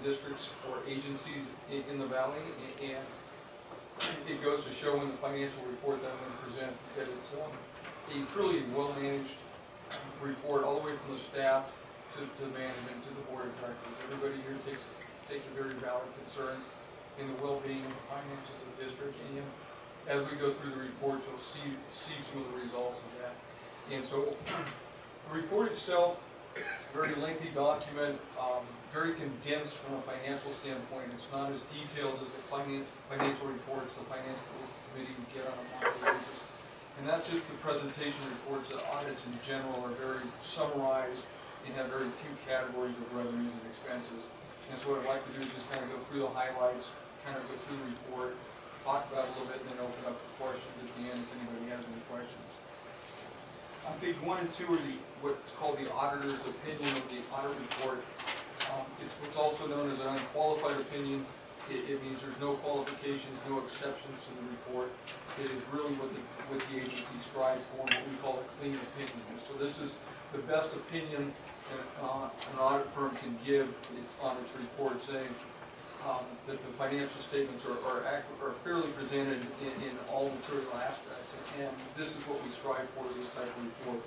districts or agencies in the valley, and it goes to show in the financial report that I'm going to present that it's a truly well-managed report, all the way from the staff to management to the board of directors. Everybody here takes a very valid concern in the well-being and the finances of the district, and as we go through the report, you'll see some of the results of that. And so, the report itself, very lengthy document, very condensed from a financial standpoint. It's not as detailed as the financial reports the financial committee would get on a monthly basis. And that's just the presentation reports. The audits in general are very summarized and have very few categories of revenues and expenses. And so what I'd like to do is just kind of go through the highlights, kind of go through the report, talk about it a little bit, and then open up for questions at the end if anybody has any questions. On page 1 and 2 are what's called the auditor's opinion of the audit report. It's what's also known as an unqualified opinion. It means there's no qualifications, no exceptions to the report. It is really what the agency strives for, what we call a clean opinion. So this is the best opinion an audit firm can give on its report, saying that the financial statements are fairly presented in all material aspects, and this is what we strive for in this type of report.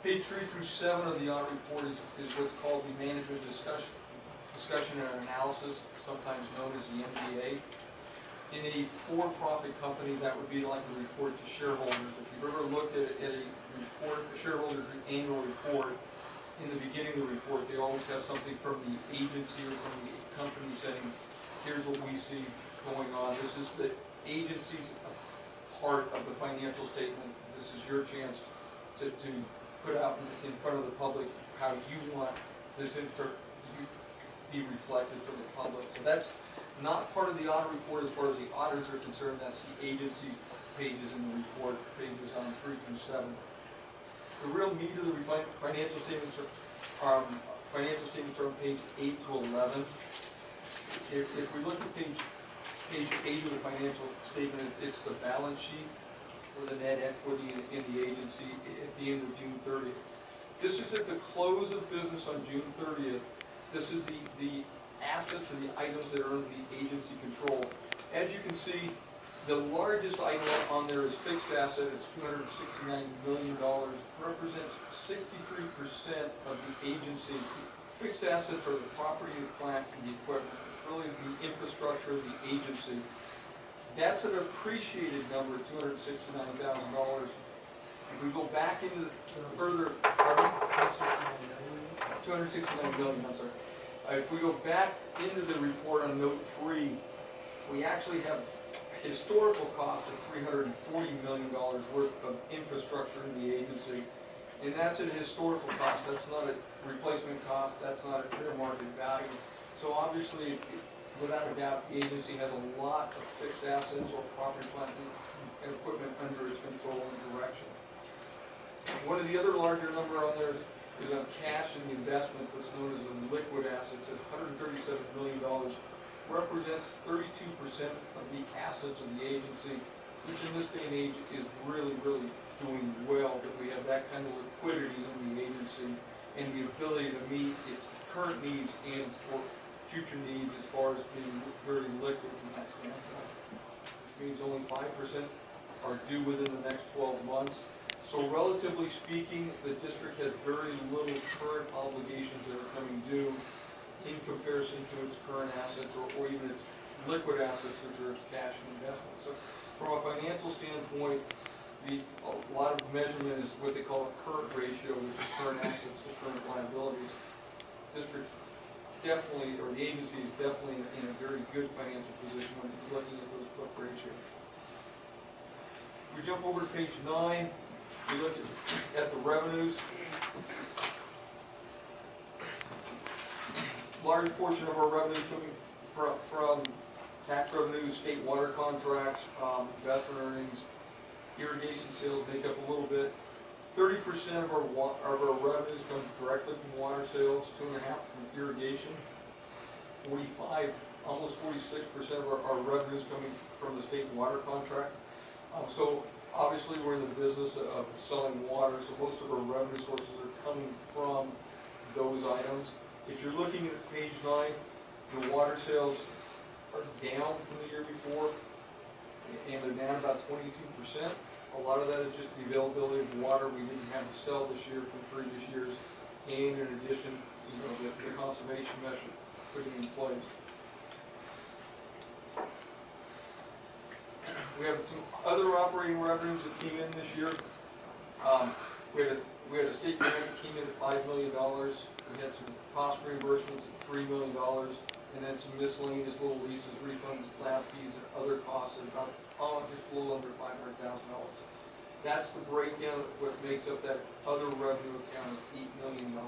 Page 3 through 7 of the audit report is what's called the management discussion and analysis, sometimes known as the MDA. In a for-profit company, that would be like a report to shareholders. If you've ever looked at a report, a shareholders' annual report, in the beginning of the report, they always have something from the agency or from the company saying, here's what we see going on. This is the agency's part of the financial statement. This is your chance to put out in front of the public how you want this to be reflected from the public. So that's not part of the audit report as far as the auditors are concerned. That's the agency pages in the report, pages 3 through 7. The real meat of the financial statements are on page 8 to 11. If we look at page 8 of the financial statement, it's the balance sheet for the net equity in the agency at the end of June 30th. This is at the close of business on June 30th. This is the assets and the items that are under the agency control. As you can see, the largest item on there is fixed asset. It's $269 million. Represents 63% of the agency. Fixed assets are the property, the plant, and the equipment. It's really the infrastructure of the agency. That's an appreciated number, $269,000. If we go back into further, $269 million, I'm sorry. If we go back into the report on note 3, we actually have historical costs of $340 million worth of infrastructure in the agency. And that's a historical cost. That's not a replacement cost. That's not a fair market value. So obviously, without a doubt, the agency has a lot of fixed assets or property, plant, and equipment under its control and direction. One of the other larger number on there is on cash and investment, what's known as the liquid assets at $137 million. Represents 32% of the assets of the agency, which in this day and age is really, really doing well, that we have that kind of liquidity in the agency and the ability to meet its current needs and for future needs as far as being very liquid from that standpoint. This means only 5% are due within the next 12 months. So relatively speaking, the district has very little current obligations that are coming due in comparison to its current assets or even its liquid assets, which are its cash and investments. So from a financial standpoint, a lot of measurement is what they call a current ratio, which is current assets to current liabilities. District definitely, or the agency is definitely in a very good financial position when it's looking at those book ratios. We jump over to page 9. We look at the revenues. Large portion of our revenue coming from tax revenues, state water contracts, investment earnings, irrigation sales make up a little bit. 30% of our revenues come directly from water sales, 2.5% from irrigation, 45, almost 46% of our revenues coming from the state water contract. So obviously we're in the business of selling water, so most of our revenue sources are coming from those items. If you're looking at page 9, the water sales are down from the year before, and they're down about 22%. A lot of that is just the availability of water we didn't have to sell this year from previous years, and in addition, the conservation measure putting in place. We have some other operating revenues that came in this year. We had a state grant that came in at $5 million. We had some cost reimbursements at $3 million, and then some miscellaneous little leases, refunds, lab fees, and other costs at about just a little under $500,000. That's the breakdown of what makes up that other revenue account of $8 million.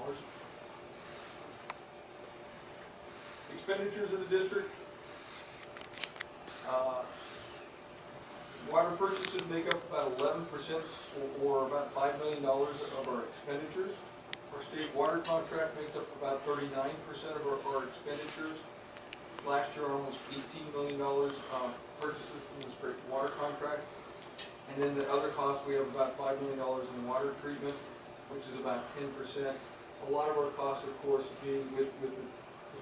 Expenditures of the district. Water purchases make up about 11% or about $5 million of our expenditures. Our state water contract makes up about 39% of our expenditures. Last year, almost $18 million purchases from the state water contract. And then the other costs, we have about $5 million in water treatment, which is about 10%. A lot of our costs, of course, being with the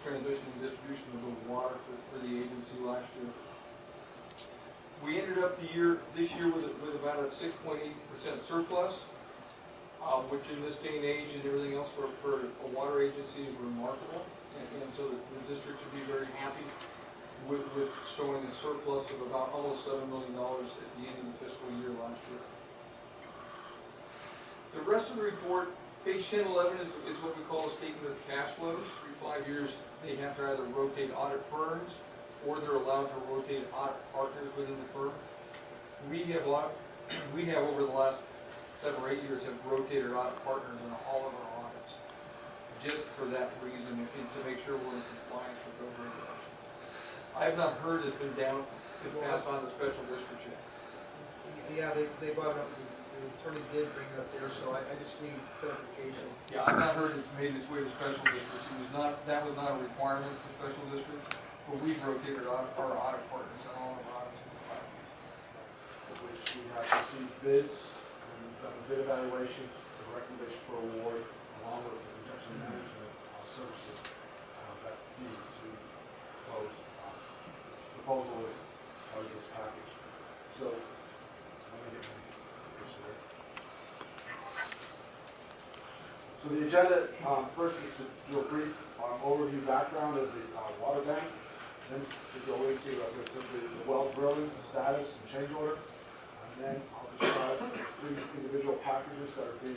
transmission and distribution of the water for the agency last year. We ended up this year with about a 6.8% surplus, which in this day and age and everything else for a water agency is remarkable. And so the district should be very happy with showing a surplus of about almost $7 million at the end of the fiscal year last year. The rest of the report, page 10 and 11 is what we call a statement of cash flows. Every 5 years, they have to either rotate audit firms or they're allowed to rotate audit partners within the firm. We have over the last 7 or 8 years have rotated audit partners in all of our audits, just for that reason, and to make sure we're in compliance with those regulations. I have not heard it's been passed on to special district yet. Yeah, they brought it up, the attorney did bring it up there, so I just need clarification. Yeah, I've not heard it's made its way to special districts. That was not a requirement for special districts. But we've rotated our audit partners on all of our audits. Which we have received bids, and we've done a bid evaluation, a recommendation for award, along with the projection management services that feed to propose. Proposal is part of this package. So, let me get my picture there. So the agenda first is to do a brief overview background of the water bank. Then to go into, as I said, the well drilling status and change order. And then I'll describe the 3 individual packages that are being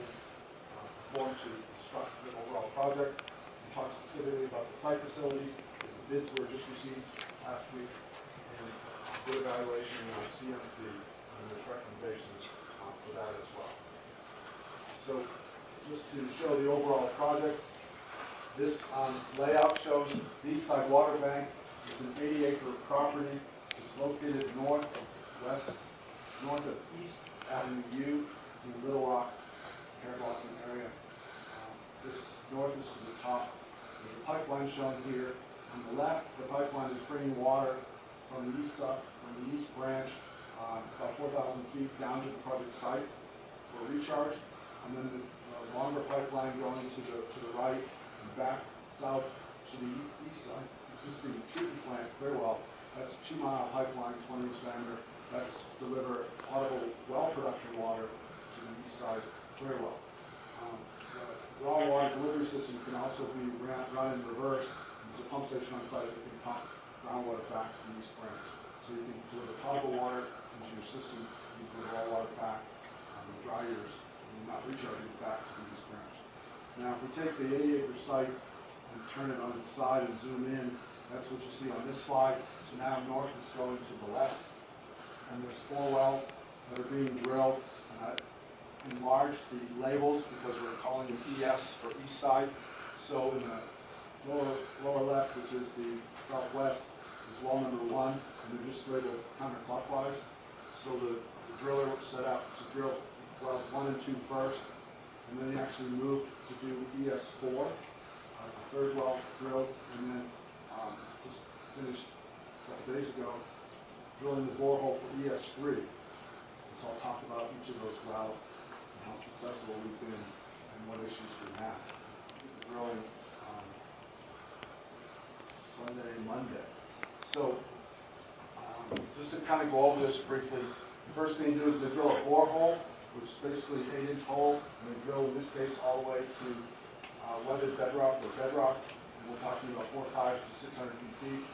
performed to construct the overall project. And talk specifically about the site facilities, as the bids were just received last week, and bid evaluation and CMP, and there's recommendations for that as well. So just to show the overall project, this layout shows the east side water bank. It's an 80-acre property. It's located north of East Avenue U in the Little Rock, Parablossom area. This north is to the top. There's a pipeline shown here. On the left, the pipeline is bringing water from the east side, from the east branch, about 4,000 feet down to the project site for recharge. And then the longer pipeline going to the right and back south to the east side. Existing treatment plant, Clearwell, that's a 2-mile pipeline, 20-inch diameter. That's to deliver potable well production water to the east side of Clearwell. The raw water delivery system can also be run in reverse. There's a pump station on site that can pump groundwater back to the east branch. So you can deliver potable water into your system, you can deliver raw water back in dry years, and you're not recharging it back to the east branch. Now, if we take the 80-acre site and turn it on its side and zoom in, that's what you see on this slide. So now north is going to the left, and there's 4 wells that are being drilled. And I enlarged the labels because we're calling them ES for east side. So in the lower left, which is the southwest, is well number 1, and they're just labeled counterclockwise. So the driller was set up to drill wells 1 and 2 first, and then he actually moved to do ES4 as the 3rd well drilled, and then just finished a couple days ago drilling the borehole for ES3. And so I'll talk about each of those wells and how successful we've been and what issues we have. The drilling a Monday. So just to kind of go over this briefly, the first thing you do is they drill a borehole, which is basically an 8-inch hole, and they drill, in this case, all the way to weathered bedrock or bedrock, and we're talking about 400 to 600 feet deep.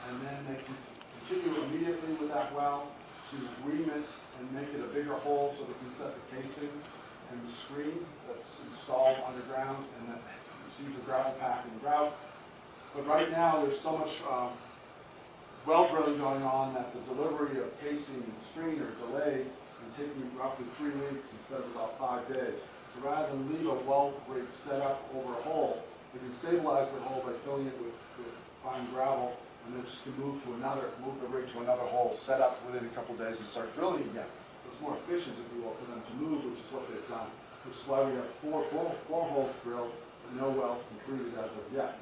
And then they can continue immediately with that well to ream it and make it a bigger hole so they can set the casing and the screen that's installed underground and that receives a gravel pack and grout. But right now there's so much well drilling going on that the delivery of casing and screen are delayed and taking roughly 3 weeks instead of about 5 days. So rather than leave a well rig set up over a hole, they can stabilize the hole by filling it with fine gravel, and then just can move the rig to another hole, set up within a couple days and start drilling again. So it's more efficient, if you will, for them to move, which is what they've done. Which is why we have four holes drilled, but no wells completed as of yet.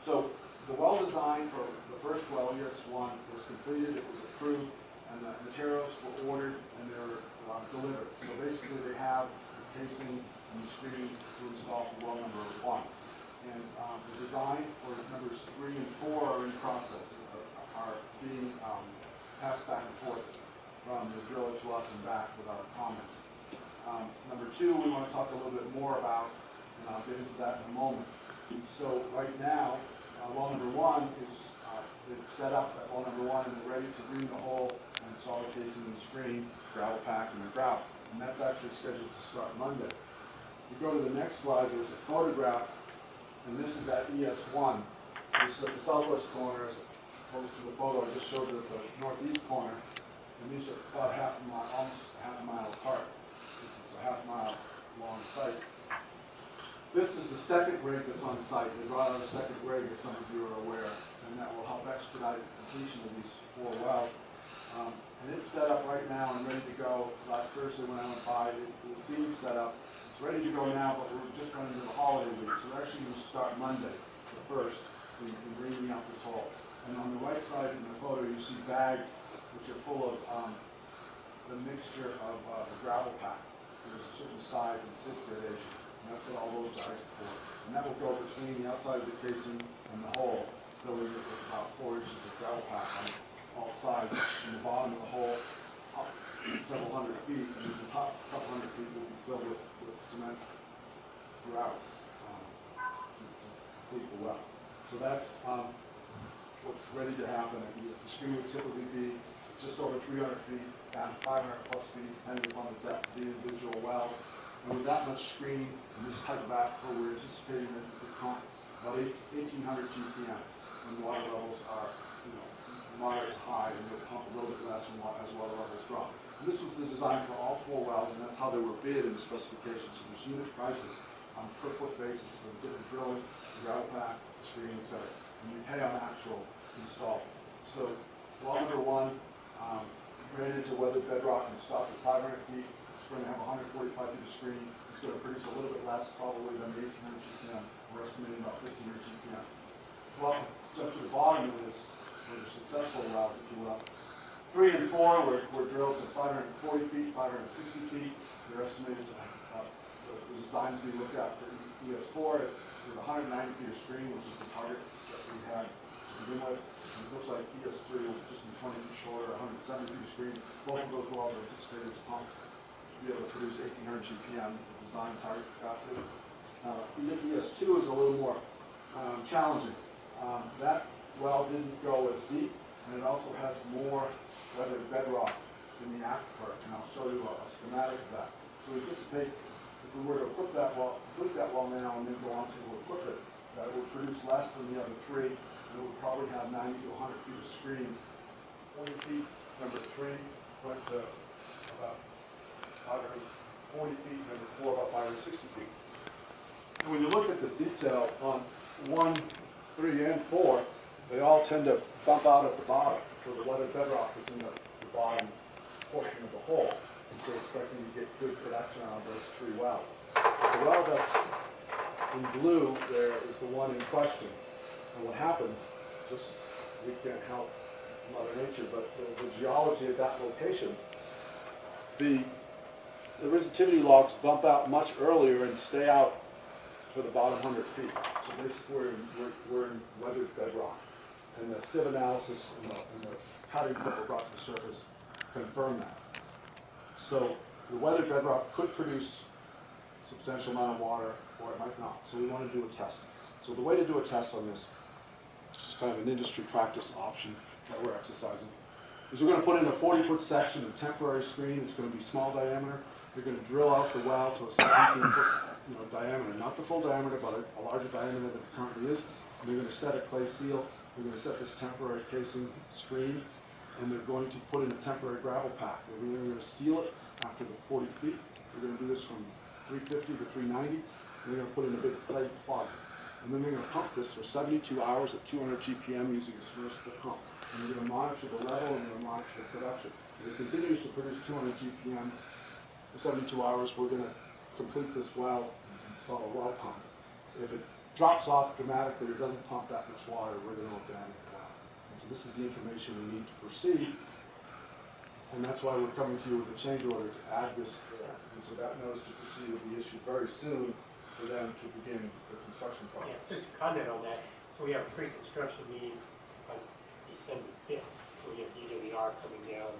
So the well design for the first well, ES1, was completed, it was approved, and the materials were ordered and they were delivered. So basically they have the casing and the screen to install for well number 1. And the design for numbers 3 and 4 are in process, are being passed back and forth from the driller to us and back with our comments. Number 2, we want to talk a little bit more about, and I'll get into that in a moment. So right now, well number 1 is they've set up at well number 1 and they're ready to ream the hole and install the casing and the screen, gravel pack, and the grout. And that's actually scheduled to start Monday. If you go to the next slide, there's a photograph. And this is at ES1. This is at the southwest corner as opposed to the photo I just showed you at the northeast corner. And these are about almost half a mile apart. It's a half mile long site. This is the second rig that's on site. They brought out a second rig, as some of you are aware, and that will help expedite the completion of these 4 wells. And it's set up right now and ready to go. Last Thursday when I went by, it was being set up. It's ready to go now, but we're just running into the holiday week. So we're actually going to start Monday, the 1st, in reaming out this hole. And on the right side in the photo, you see bags which are full of the mixture of the gravel pack. There's a certain size and sift gradation. And that's what all those guys are for. And that will go between the outside of the casing and the hole, filling it with about 4 inches of gravel pack on all sides. And the bottom of the hole, up several hundred feet, and the top couple hundred feet will be filled with cement throughout to complete the well. So that's what's ready to happen. The screen would typically be just over 300 feet, down to 500 plus feet, depending upon the depth of the individual wells. And with that much screening and this type of aquifer, we're anticipating that it could pump about 1,800 GPM when water levels are, moderate to high, and they'll pump a little bit less as water levels drop. And this was the design for all 4 wells, and that's how they were bid in the specifications. So there's unit prices on a per foot basis for the different drilling, the gravel pack, the screening, etc. And you pay on actual install. So well number 1, rated to weathered bedrock and stop at 500 feet. It's going to have 145 feet of screen. It's going to produce a little bit less probably than 1,800 GPM. We're estimating about 1,500 GPM. Well, jump to the bottom of this, where the successful wells, if you will. 3 and 4 were drilled to 540 feet, 560 feet. They're estimated to the designs we looked at for ES4 with 190 feet of screen, which is the target that we had to begin with. And it looks like ES3 will just be 20 feet shorter, 170 feet of screen. Both of those wells are anticipated to pump to be able to produce 1,800 GPM with design target capacity. ES2 is a little more challenging. That well didn't go as deep, and it also has more weathered bedrock in the aquifer, and I'll show you a schematic of that. So we anticipate if we were to equip that well, complete that well now and then go on to equip it, that it would produce less than the other 3, and it would probably have 90 to 100 feet of screen. 40 feet, number 3, went to about 540 feet, number 4 about 560 feet. And when you look at the detail on 1, 3, and 4, they all tend to bump out at the bottom. So the weathered bedrock is in the bottom portion of the hole. And so we're expecting to get good production on those 3 wells. The well that's in blue there is the one in question. And what happens, just we can't help Mother Nature, but the geology of that location, the resistivity logs bump out much earlier and stay out for the bottom 100 feet. So basically we're in weathered bedrock. and the sieve analysis and the cuttings that were brought to the surface confirm that. So the weathered bedrock could produce substantial amount of water, or it might not. So we want to do a test. So the way to do a test on this, which is kind of an industry practice option that we're exercising, is we're going to put in a 40-foot section, a temporary screen. It's going to be small diameter. You're going to drill out the well to a 17-foot diameter, not the full diameter, but a larger diameter than it currently is. And you're going to set a clay seal. We're going to set this temporary casing screen, and we're going to put in a temporary gravel pack. We're going to seal it after the 40 feet. We're going to do this from 350 to 390. And we're going to put in a big clay plug. And then we're going to pump this for 72 hours at 200 GPM using a submersible pump. And we're going to monitor the level and we're going to monitor the production. If it continues to produce 200 GPM for 72 hours, we're going to complete this well and install a well pump. If it drops off dramatically or doesn't pump that much water, we're going to abandon the well. And so this is the information we need to proceed. And that's why we're coming to you with a change order to add this there. And so that notice to proceed will be issued very soon for them to begin the construction project. Yeah, just to comment on that, so we have a pre-construction meeting on December 5th, so we have DWR coming down.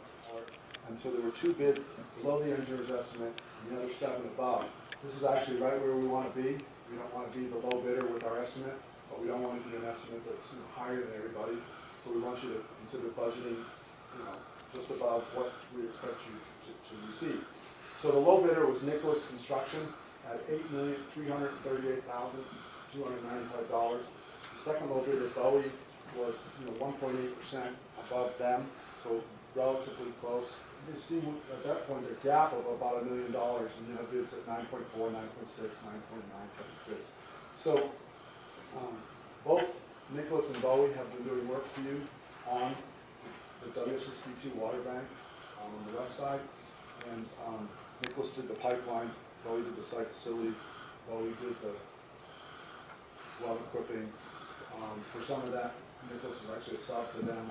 And so there were 2 bids below the engineer's estimate and the other 7 above. This is actually right where we want to be. We don't want to be the low bidder with our estimate, but we don't want to be an estimate that's higher than everybody. So we want you to consider budgeting just above what we expect you to receive. So the low bidder was Nicholas Construction at $8,338,295. The second low bidder, Bowie, was 1.8% above them, so relatively close. You see at that point a gap of about $1 million, and you have bids at 9.4, 9.6, 9.9 type of bids. So both Nicholas and Bowie have been doing work for you on the WSSP2 water bank on the west side, and Nicholas did the pipeline, Bowie did the site facilities, Bowie did the well equipping. For some of that, Nicholas was actually a sub to them.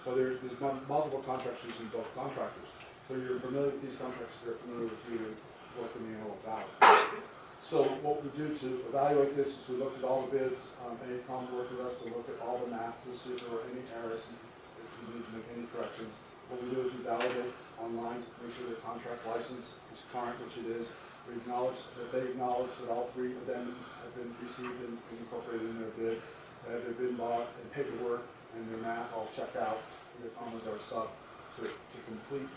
So there's multiple contracts using both contractors. So you're familiar with these contractors, they're familiar with you, what the manual about. So what we do to evaluate this is we looked at all the bids. AECOM worked with us to look at all the math to see if there were any errors, if we need to make any corrections. What we do is we validate online to make sure the contract license is current, which it is. We acknowledge that they acknowledge that all 3 of them have been received and incorporated in their bid. They have their bid log and paperwork and their math all checked out. We have found as our sub to complete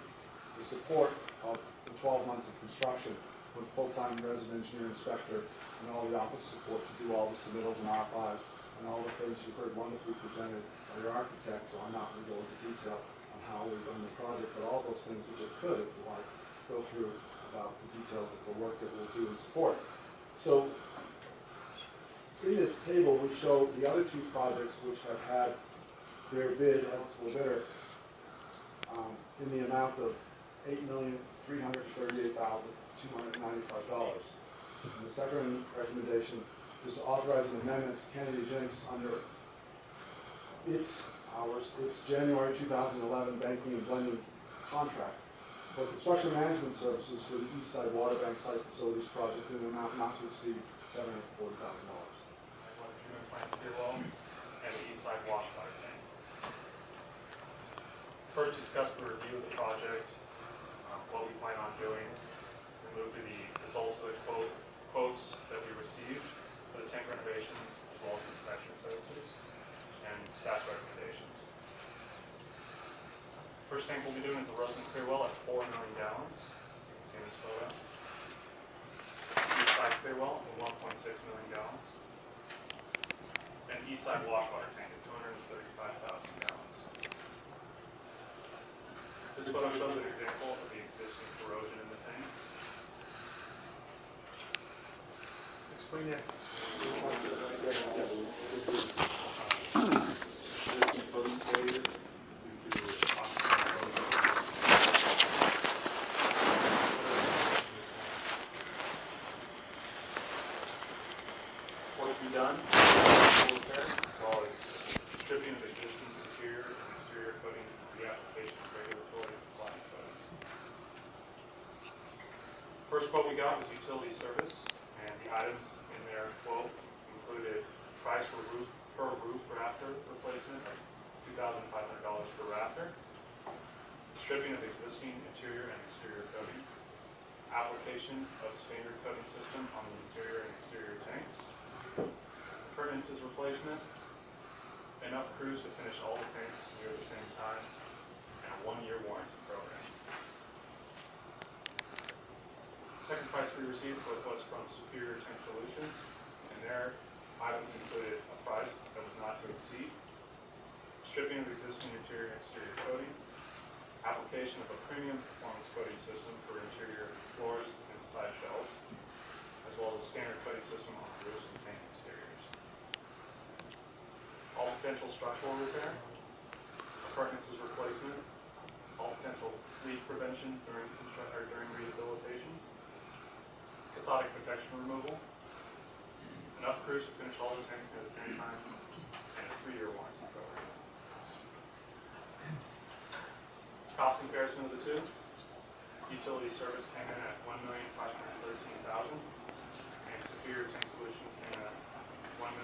the support of the 12 months of construction with full-time resident engineer inspector and all the office support to do all the submittals and R5s and all the things you heard wonderfully presented by your architect. So I'm not going to go into detail on how we've done the project, but all those things which I could, if you like, go through about the details of the work that we'll do in support. So in this table, we show the other 2 projects which have had their bid, eligible bidder, in the amount of $8,338,295. And the second recommendation is to authorize an amendment to Kennedy Jenks under its January 2011 banking and blending contract for construction management services for the East Side Water Bank Site Facilities Project in an amount not to exceed $740,000. And the East Side Wash Water Tank. First, discuss the review of the project, what we plan on doing. We move to the results of the quotes that we received for the tank renovations, as well as inspection services, and staff recommendations. First tank we'll be doing is the Rosen Clear Well at 4 million gallons. You can see in this photo. East Side Clear Well at 1.6 million gallons. And East Side Wash Water Tank at 235,000 gallons. This photo shows an example of the existing corrosion in the tanks. Explain that. What to be done? Repair, as well as stripping of existing interior and exterior coating, reapplication of regulatory compliant coatings. First quote we got was utility service, and the items in their quote included price for per roof rafter replacement of $2,500 per rafter. Stripping of existing interior and exterior coating. Application of standard coating system on the interior and exterior tanks. Appurtenances replacement. Enough crews to finish all the tanks near the same time. And a 1-year warranty program. Second price we received was from Superior Tank Solutions, and their items included a price that was not to exceed, stripping of existing interior and exterior coating, application of a premium performance coating system for interior floors and side shelves, as well as a standard coating system on roofs and tank exteriors. All potential structural repair, appurtenances replacement, all potential leak prevention during rehabilitation, cathodic protection removal, enough crews to finish all the tanks at the same time, and a 3-year warranty program. Cost comparison of the two. Utility service came in at $1,513,000, and Superior Tank Solutions came in at $1,420,500.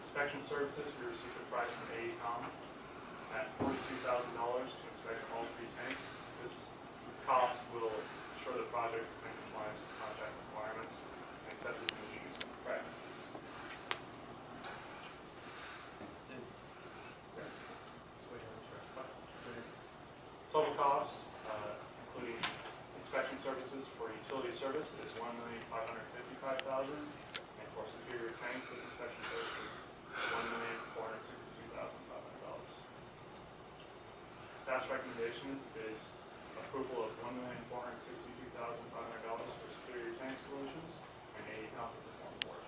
Inspection services, we received a price from AECOM at $42,000 to inspect all 3 tanks. This cost will ensure the project is in compliance with contract requirements and accepted industry practices. Total cost, including inspection services for utility service, is $1,555,000, and for Superior Tank with inspection services, $1,462,500. Staff's recommendation is approval of $1,462,500 for Superior Tank Solutions and AECOM for the form board.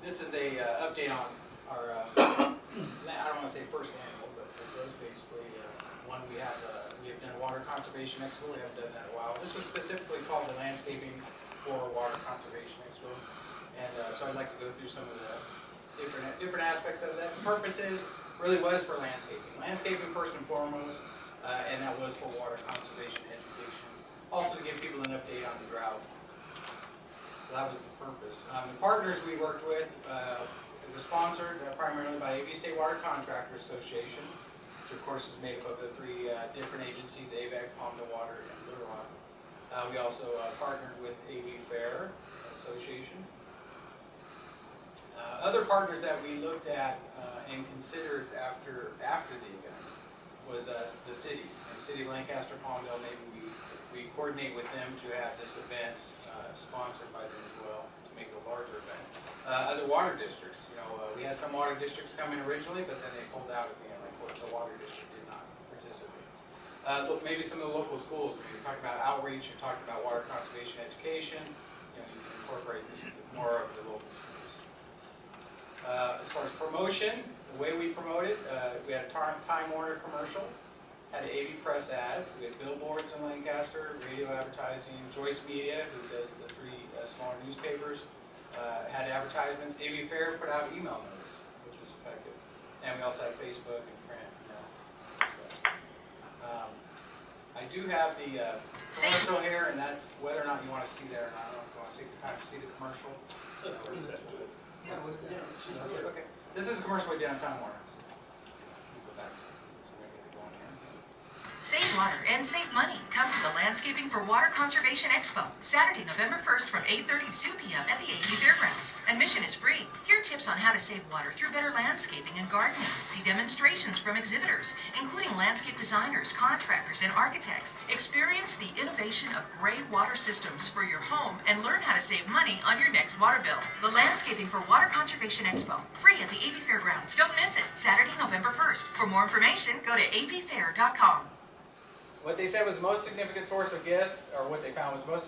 This is a update on our, I don't want to say first annual, but it was basically one we have done water conservation expo. We haven't done that in a while. This was specifically called the landscaping for water conservation expo, and so I'd like to go through some of the different aspects of that. The purposes really was for landscaping first and foremost, and that was for water conservation education. Also to give people an update on the drought. So that was the purpose. The partners we worked with was sponsored primarily by AV State Water Contractors Association, which of course is made up of the 3 different agencies, AVEK, Palmdale Water, and Little Rock. We also partnered with AVEK Association. Other partners that we looked at and considered after the event was the cities. And the city of Lancaster, Palmdale, maybe we coordinate with them to have this event sponsored by them as well to make it a larger event. Other water districts, we had some water districts come in originally, but then they pulled out at the end. Like the water district did not participate. Maybe some of the local schools. When you talk about outreach, you talk about water conservation education. You can incorporate this more of the local schools. As far as promotion, the way we promote it, we had a Time Warner commercial, had AV Press ads, we had billboards in Lancaster, radio advertising, Joyce Media, who does the 3 smaller newspapers, had advertisements. AV Fair put out email notice, which was effective. And we also had Facebook and print. I do have the commercial here, and that's whether or not you want to see that or not. I don't know if you want to take the time to see the commercial. Okay. This is a commercial we did on Time Warner. Go back. Save water and save money. Come to the Landscaping for Water Conservation Expo, Saturday, November 1st from 8:30 to 2 p.m. at the AV Fairgrounds. Admission is free. Hear tips on how to save water through better landscaping and gardening. See demonstrations from exhibitors, including landscape designers, contractors, and architects. Experience the innovation of gray water systems for your home and learn how to save money on your next water bill. The Landscaping for Water Conservation Expo, free at the AV Fairgrounds. Don't miss it. Saturday, November 1st. For more information, go to avfair.com. What they said was the most significant source of guests, or what they found was the most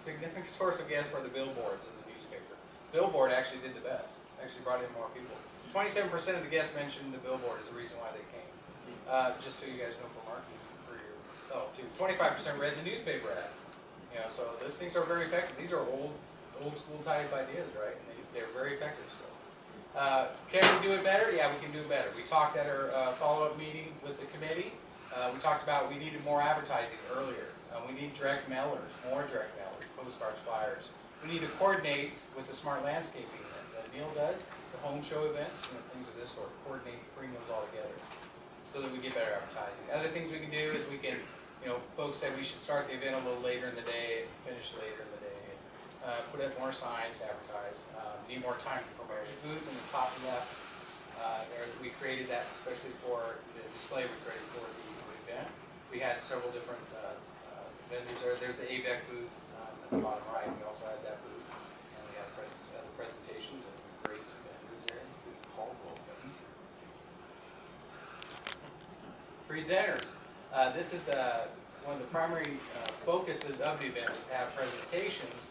significant source of guests were the billboards in the newspaper. Billboard actually did the best, actually brought in more people. 27% of the guests mentioned the billboard as the reason why they came. Just so you guys know for marketing for yourself too. 25% read the newspaper ad. So those things are very effective. These are old school type ideas, right? And they're very effective still. Can we do it better? Yeah, we can do it better. We talked at our follow-up meeting with the committee. We talked about we needed more advertising earlier. We need direct mailers, more direct mailers, postcards, flyers. We need to coordinate with the smart landscaping that Neil does, the home show events, things of this sort. Coordinate, bring those all together so that we get better advertising. Other things we can do is we can, folks said we should start the event a little later in the day and finish later in the day. Put up more signs to advertise. Need more time to promote. Booth in the top left. We created that especially for the display we created for the event. We had several different vendors there. There's the AVEK booth at the bottom right. We also had that booth. And we had other presentations and great vendors there. Presenters. This is one of the primary focuses of the event, is to have presentations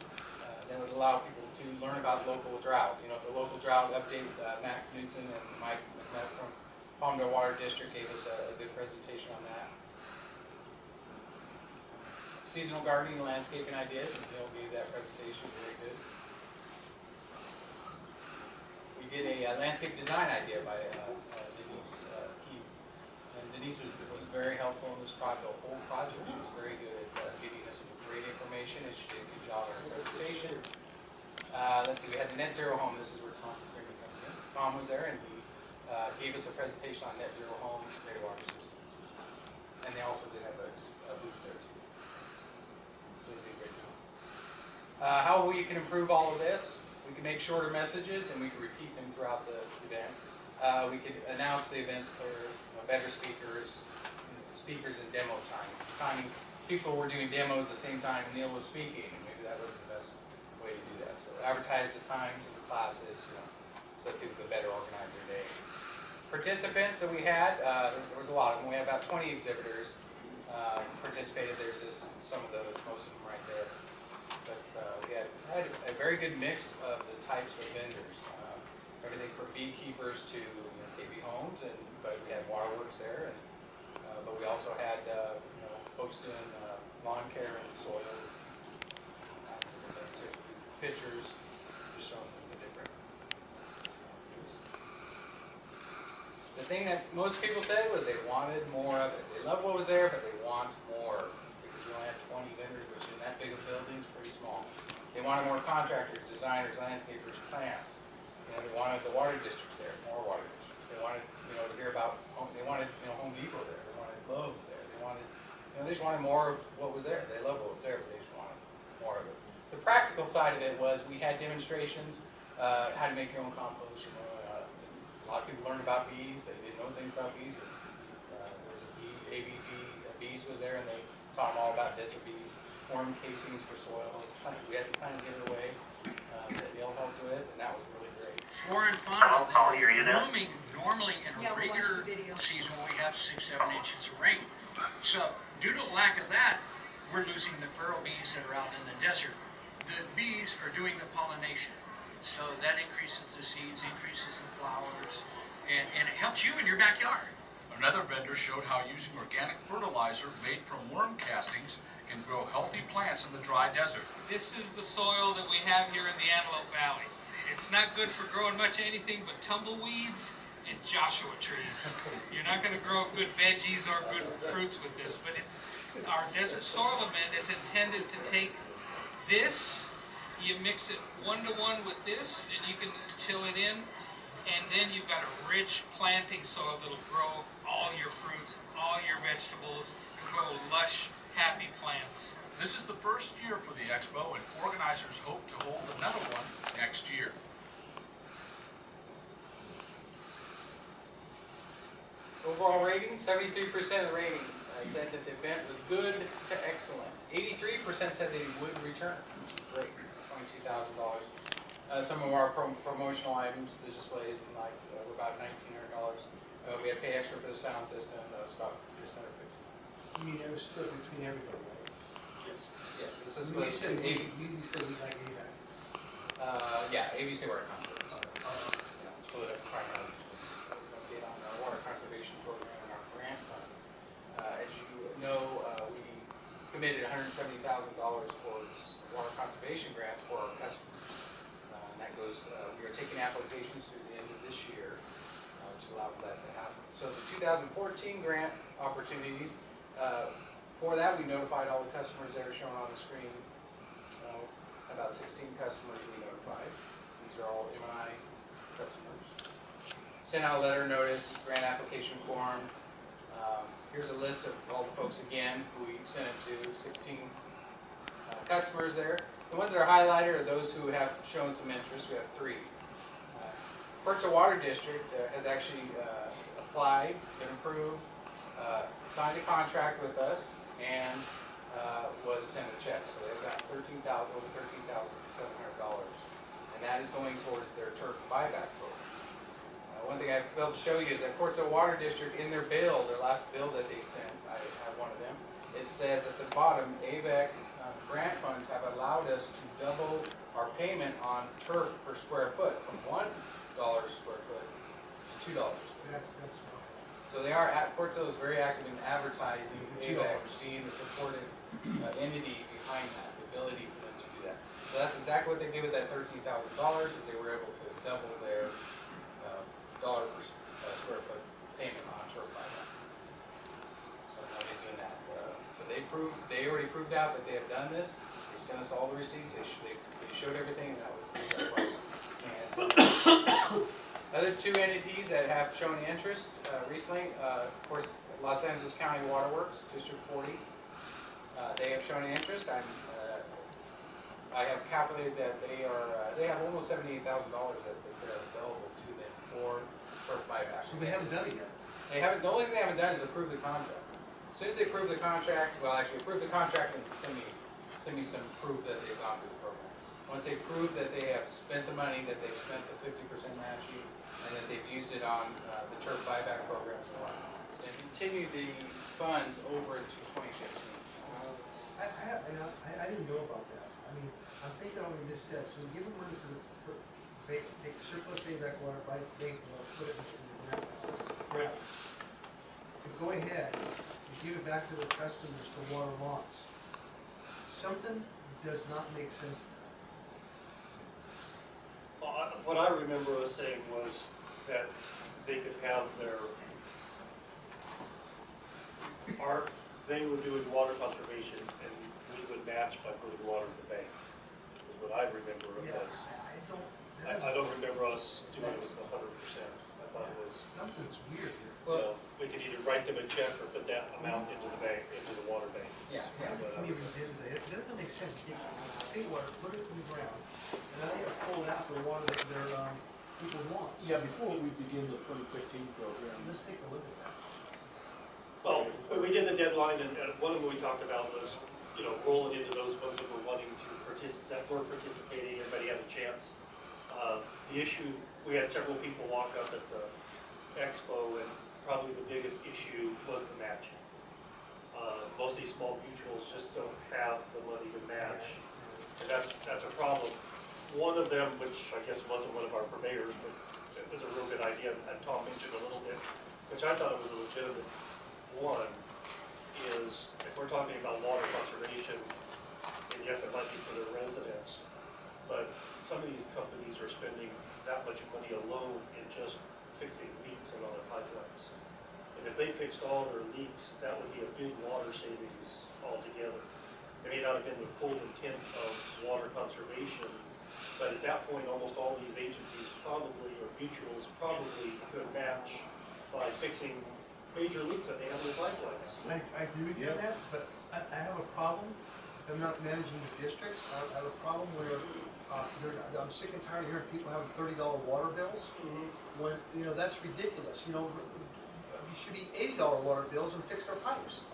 that would allow people to learn about local drought. The local drought update, Matt Knudsen and Mike McNutt from Palmdale Water District gave us a good presentation on that. Seasonal gardening and landscaping ideas, and they'll give that presentation, very good. We did a landscape design idea by Denise Keith. And Denise was very helpful in this project, the whole project. She was very good at giving us some great information, and she did a good job on her presentation. Let's see, we had the net zero home. This is where Tom Freeman comes in. Tom was there, and he gave us a presentation on net zero homes, great water system. And they also did have a booth there too. So they did a great job. How we can improve all of this? We can make shorter messages, and we can repeat them throughout the event. We could announce the events for better speakers and demo timing. People were doing demos the same time Neil was speaking, and maybe that wasn't the best way to do that. So advertise the times of the classes, so that people could better organize their day. Participants that we had, there was a lot of them. We had about 20 exhibitors participated. There's some of those, most of them right there. But we had a very good mix of the types of vendors. Everything from beekeepers to KB Homes, but we had waterworks there. But we also had folks doing lawn care and soil, pictures, just showing some of the different. The thing that most people said was they wanted more of it. They loved what was there, but they want more, because we only had 20 vendors, which in that big of building is pretty small. They wanted more contractors, designers, landscapers, plants. They wanted the water districts there, more water districts. They wanted, to hear about. They wanted, Home Depot there. They wanted Lowe's there. They wanted, they just wanted more of what was there. They loved what was there, but they just wanted more of it. The practical side of it was we had demonstrations, how to make your own compost. A lot of people learned about bees. They didn't know things about bees. There was a bee, AVEK bees was there, and they taught them all about desert bees. Worm casings for soil. We had to kind of give it away that Neil helped with, and that was really great. Flora and fauna, they're blooming normally in a regular season when we have 6-7 inches of rain. So due to lack of that, we're losing the feral bees that are out in the desert. The bees are doing the pollination. So that increases the seeds, increases the flowers, and it helps you in your backyard. Another vendor showed how using organic fertilizer made from worm castings can grow healthy plants in the dry desert. This is the soil that we have here in the Antelope Valley. It's not good for growing much of anything but tumbleweeds and Joshua trees. You're not going to grow good veggies or good fruits with this, but our desert soil amendment is intended to take this, you mix it 1-to-1 with this, and you can till it in, and then you've got a rich planting soil that'll grow all your fruits, all your vegetables, and grow lush, happy plants. This is the first year for the expo, and organizers hope to hold another one next year. Overall rating, 73% of the rating said that the event was good to excellent. 83% said they would return. Great, $22,000. Some of our promotional items, the displays, were about $1,900. We had to pay extra for the sound system. That was about just under $50. You mean it was split between everybody, right? Yes. Yeah, this is You said we like AVEK. Yeah, ABC Water Conservation. Split up primarily. Update on our water conservation program and our grant funds. As you know, we committed $170,000 towards water conservation grants for our customers. And that goes, we are taking applications through the end of this year to allow for that to happen. So the 2014 grant opportunities, Before that, we notified all the customers that are shown on the screen. About 16 customers we notified. These are all M&I customers. Sent out a letter notice, grant application form. Here's a list of all the folks again who we sent it to, 16 customers there. The ones that are highlighted are those who have shown some interest. We have 3. Perksa Water District has actually applied, been approved, signed a contract with us, and was sent a check. So they've got over $13,700, and that is going towards their turf buyback program. One thing I failed to show you is that Perksa Water District, in their bill, their last bill that they sent, I have one of them, it says at the bottom, AVEK grant funds have allowed us to double our payment on turf per square foot from $1 square foot to $2 square foot. That's So they are, Perksa is very active in advertising AVEK, being the supportive entity behind that, the ability for them to do that. So that's exactly what they did with that $13,000, is they were able to double their dollar per square foot payment on turf buyback. So now they're doing that. So they already proved out that they have done this. They sent us all the receipts. They showed everything, and that was approved. And so, other 2 entities that have shown interest recently, of course, Los Angeles County Waterworks, District 40. They have shown interest. I have calculated that they have almost $78,000 that they're available to them for turf buyback. So they haven't done it yet? They haven't. The only thing they haven't done is approve the contract. As soon as they approve the contract, well, actually approve the contract and send me some proof that they've gone through the program. Once they prove that they have spent the money, that they've spent the 50% matching, and that they've used it on the turf buyback program, so on. And continue the funds over into 2015. I didn't know about that. I mean, I'm thinking on what you just said. So we give them money to take surplus AVEK water, buy bank, put it in the ground. Correct. To go ahead and give it back to the customers for water loss. Something does not make sense. What I remember us saying was that they could have they were doing water conservation and we would match by putting water in the bank, is what I remember it was. I don't remember us doing it 100%. I thought it was, Something's weird here. well, we could either write them a check or put that amount into the bank, into the water bank. Yeah. Can you revisit it? It doesn't make sense. You take water, put it in the ground, and now they have pulled out the water that their people want. Yeah, before we begin the 2015 program. Let's take a look at that. Well, when we did the deadline, and one of them we talked about was, roll it into those ones that were wanting to that were participating, everybody had a chance. The issue, we had several people walk up at the expo, and probably the biggest issue was the matching. Most of these small mutuals just don't have the money to match, and that's a problem. One of them, which I guess wasn't one of our purveyors, but it was a real good idea, and Tom mentioned a little bit, which I thought it was a legitimate one, is if we're talking about water conservation, and yes, it might be for their residents, but some of these companies are spending that much money alone in just fixing leaks in all their pipelines. And if they fixed all their leaks, that would be a big water savings altogether. It may not have been the full intent of water conservation, but at that point, almost all these agencies probably, or mutuals probably could match by fixing major leaks that they have in the pipelines. I agree with you on that, but I have a problem. I'm not managing the districts. I have a problem where I'm sick and tired of hearing people having $30 water bills. When, that's ridiculous. You should be $80 water bills and fix their pipes.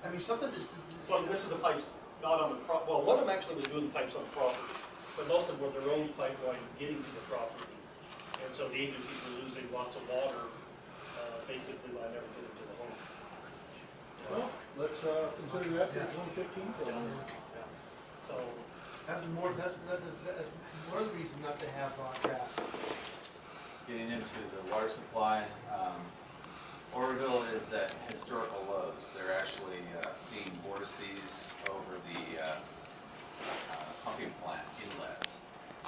I mean, something is... Well, this is the pipes, not on the well, one of them actually was doing the pipes on the property, but most of them were their own pipelines getting to the property. And so the agencies were losing lots of water, basically by never getting to the home. Well, let's consider that for the 2015 program. So That's one of the reasons not to have grass. Getting into the water supply, Oroville is at historical lows. They're actually seeing vortices over the pumping plant inlets,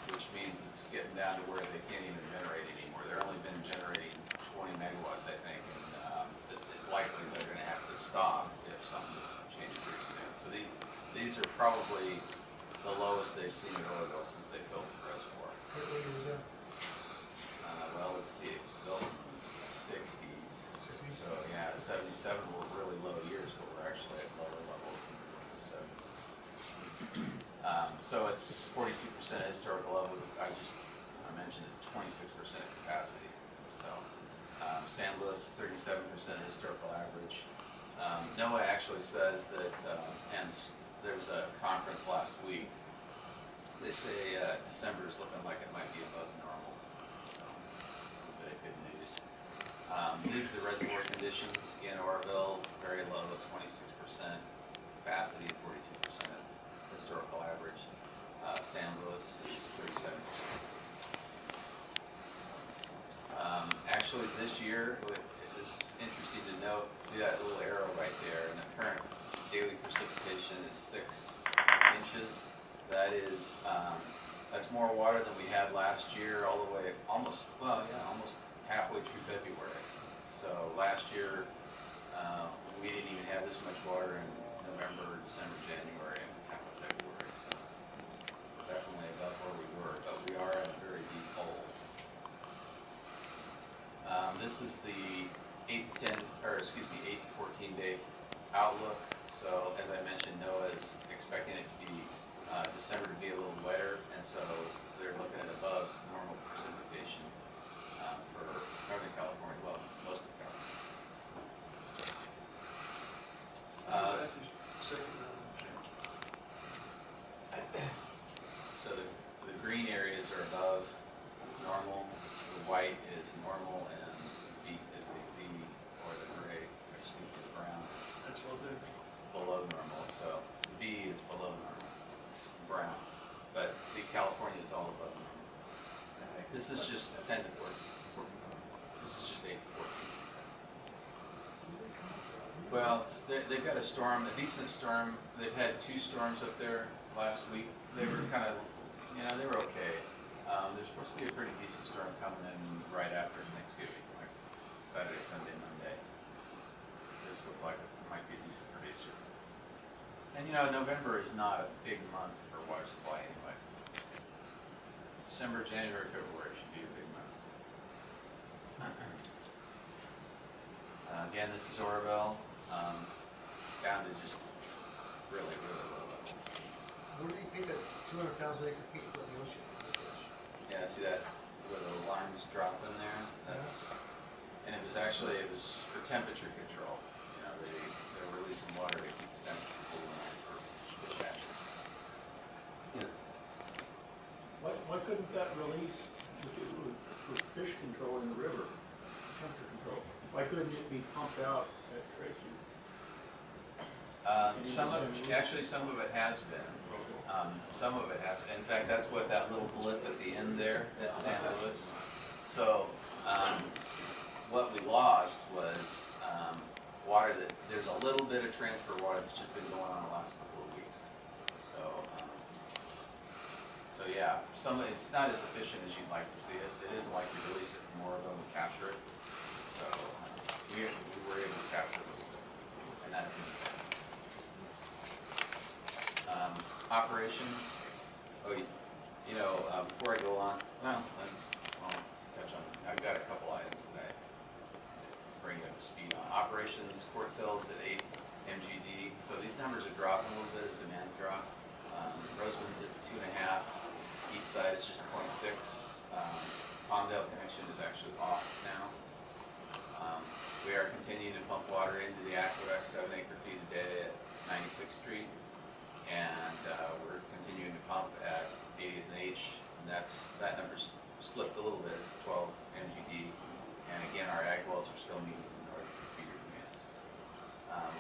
which means it's getting down to where they can't even generate anymore. They're only been generating 20 megawatts, I think, and it's likely they're going to have to stop if something doesn't change seen at Oroville since they built the reservoir. What year was that? Well, let's see, it built in the 60s. So yeah, 77 were really low years, but we're actually at lower levels than the 70s. So it's 42% historical level. I mentioned it's 26% capacity. So San Luis, 37% historical average. NOAA actually says that, and there's a conference last week, they say December is looking like it might be above normal. So, very good news. These are the reservoir conditions. Again, Oroville, very low, 26% capacity, 42% historical average. San Luis is 37%. Actually, this year, this is interesting to note, see that little arrow right there, and the current daily precipitation is 6 inches. That is, that's more water than we had last year, all the way, almost halfway through February. So last year, we didn't even have this much water in November, December, January, and half of February. So we're definitely above where we were, but we are in a very deep hole. This is the 8 to 14 day outlook. So as I mentioned, NOAA is expecting it to be December to be a little wetter, and so they're looking at above normal precipitation for Northern California, well, most of California. So the green areas are above normal, the white is normal, and the brown. That's well done. Below normal, so B is below normal, brown. But see, California is all above normal. This is just 10 to 14. This is just 8 to 14. Well, they've got a storm, a decent storm. They've had 2 storms up there last week. They were kind of, they were okay. There's supposed to be a pretty decent storm coming in right after Thanksgiving, like Saturday, Sunday, Monday. This looked like it might be a decent producer. And November is not a big month for water supply anyway. December, January, February should be a big month. Again, this is Oroville, down to just really, really low levels. Where do you think that 200,000 acre feet of the ocean is? Yeah, see that where the lines drop in there? That's, and it was for temperature control. They're releasing water to keep the temperature cool for fish hatchery. Why couldn't that release, for fish control in the river, temperature control, why couldn't it be pumped out at Tracy? Some of it has been. Some of it has. In fact, that's what that little blip at the end there, that's San Luis. So what we lost was water there's a little bit of transfer water that's just been going on the last couple of weeks. So yeah, it's not as efficient as you'd like to see it. It isn't like we release it from Oroville and capture it. So we were able to capture it a little bit, and that's in the operations. Before I go on, I'll touch on. I've got a couple items that I bring you up to speed on. Operations, Port Sales at 8 MGD. So these numbers are dropping a little bit as demand drop. Roseman's at 2.5. East side is just 0.6. Palmdale connection is actually off now. We are continuing to pump water into the aqueduct, 7 acre feet a day at 96th Street. And we're continuing to pump at 80th and H, and that number's slipped a little bit. It's 12 MGD, and again, our ag wells are still meeting the north feeder demands.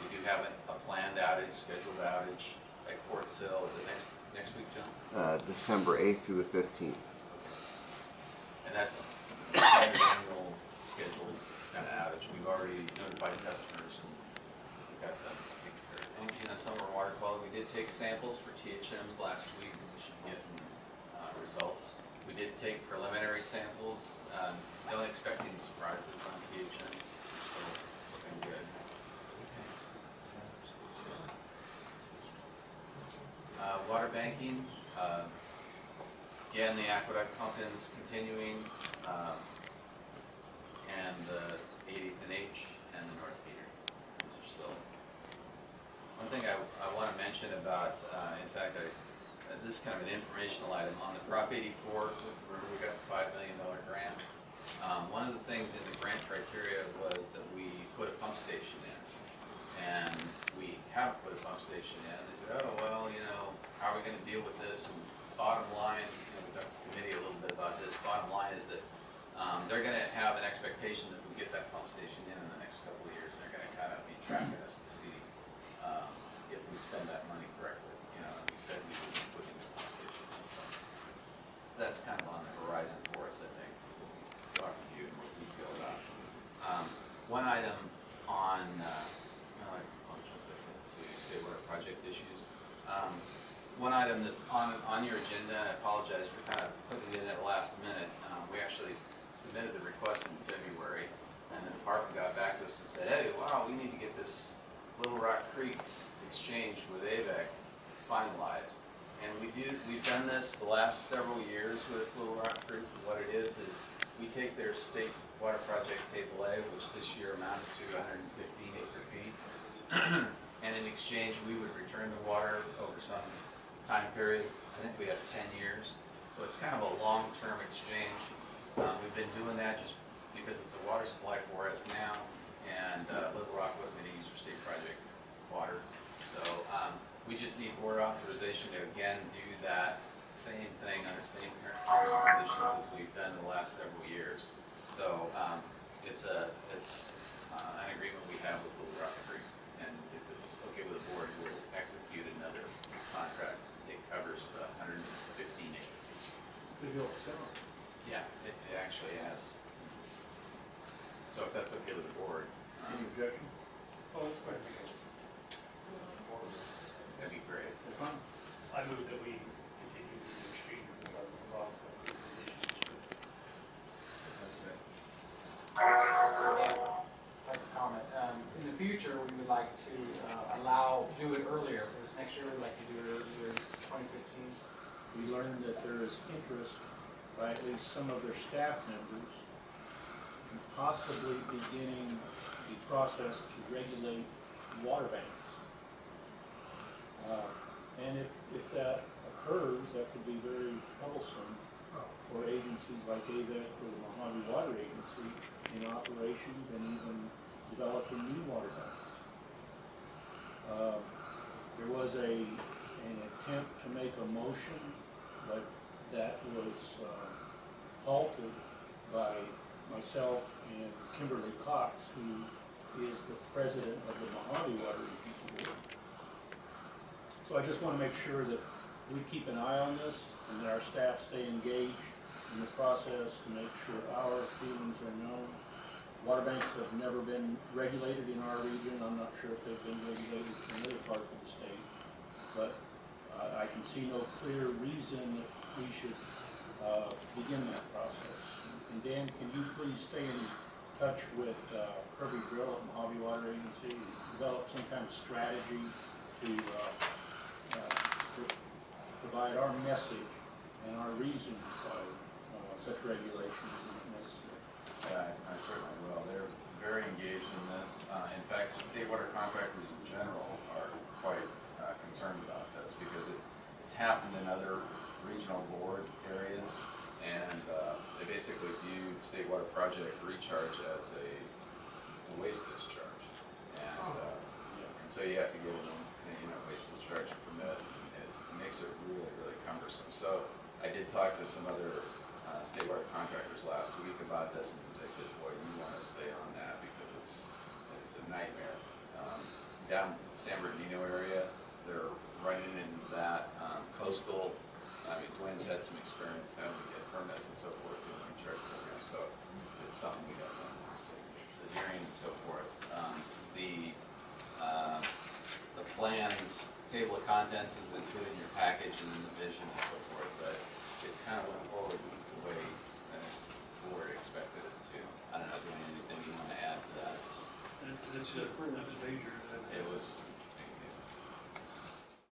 We do have a planned outage, scheduled outage at Fort Sill. Is it next week, John? December 8th through the 15th. And that's an annual scheduled kind of outage. We've already notified customers, and we've got them. And some of our water quality. We did take samples for THMs last week. We should get results. We did take preliminary samples. Don't expect any surprises on THMs. So looking good. Water banking. Again, the aqueduct pump-in's continuing, and the 80th and H and the North Peter. Those are still. One thing I want to mention about, in fact, this is kind of an informational item. On the Prop 84, we got a $5 million grant. One of the things in the grant criteria was that we put a pump station in. And we haven't put a pump station in. They said, oh, well, you know, how are we going to deal with this? And bottom line, you know, we talked to the committee a little bit about this. Bottom line is that they're going to have an expectation that we get that pump station in the next couple of years. They're going to kind of be tracking us to see if we spend that money correctly. You know, and we said we would be putting the pump station in. So that's kind of on the horizon for us, I think. We'll talk to you in more detail about. One item on, I'll jump into say what are project issues. One item that's on your agenda, and I apologize for kind of putting it in at the last minute. We actually submitted the request in February, and the department got back to us and said, hey, wow, we need to get this Little Rock Creek exchange with AVEK finalized. And we've done this the last several years with Little Rock Creek. What it is we take their state water project table A, which this year amounted to 115 acre feet. And in exchange, we would return the water over some time period. I think we have 10 years. So it's kind of a long-term exchange. We've been doing that just because it's a water supply for us now. And Little Rock wasn't going to use your state project water. So we just need board authorization to again do that same thing under the same terms and conditions as we've done in the last several years. So it's an agreement we have with Little Rock Creek. And if it's okay with the board, we'll execute another contract. It covers the 115 acres. Did you sell? Yeah, it actually has. So if that's okay with the board. Any objection? Oh, that's quite okay. That'd be great. I move that we continue the exchange with our rock. Like a comment. In the future, we would like to do it earlier. This next year, we'd like to do it earlier, 2015. We learned that there is interest by at least some of their staff members in possibly beginning the process to regulate water banks. And if that occurs, that could be very troublesome for agencies like AVEK or the Mojave Water Agency in operations and even developing new water banks. There was an attempt to make a motion, but that was halted by myself and Kimberly Cox, who is the president of the Mojave Water Agency Board. So I just want to make sure that we keep an eye on this and that our staff stay engaged in the process to make sure our feelings are known. Water banks have never been regulated in our region. I'm not sure if they've been regulated in other parts of the state, but I can see no clear reason that we should begin that process. And Dan, can you please stay in touch with Kirby Drill at Mojave Water Agency and develop some kind of strategy to provide our message and our reasons why such regulations is necessary. Yeah, I certainly will. They're very engaged in this. In fact, state water contractors in general are quite concerned about this because it's happened in other regional board areas, and they basically view state water project recharge as a waste discharge, and so you have to give them waste discharge permit. It makes it really, really cumbersome. So I did talk to some other state water contractors last week about this, and they said, boy, you want to stay on that because it's a nightmare. Down San Bernardino area, they're running into that. Coastal, Dwayne's had some experience having to get permits and so forth in the recharge program, so it's something we got done last week. The hearing and so forth. The plans, table of contents is included in your package and the vision and so forth, but it kind of went forward the way the board expected it to. I don't know, Dwayne, anything you want to add to that? It's major. It was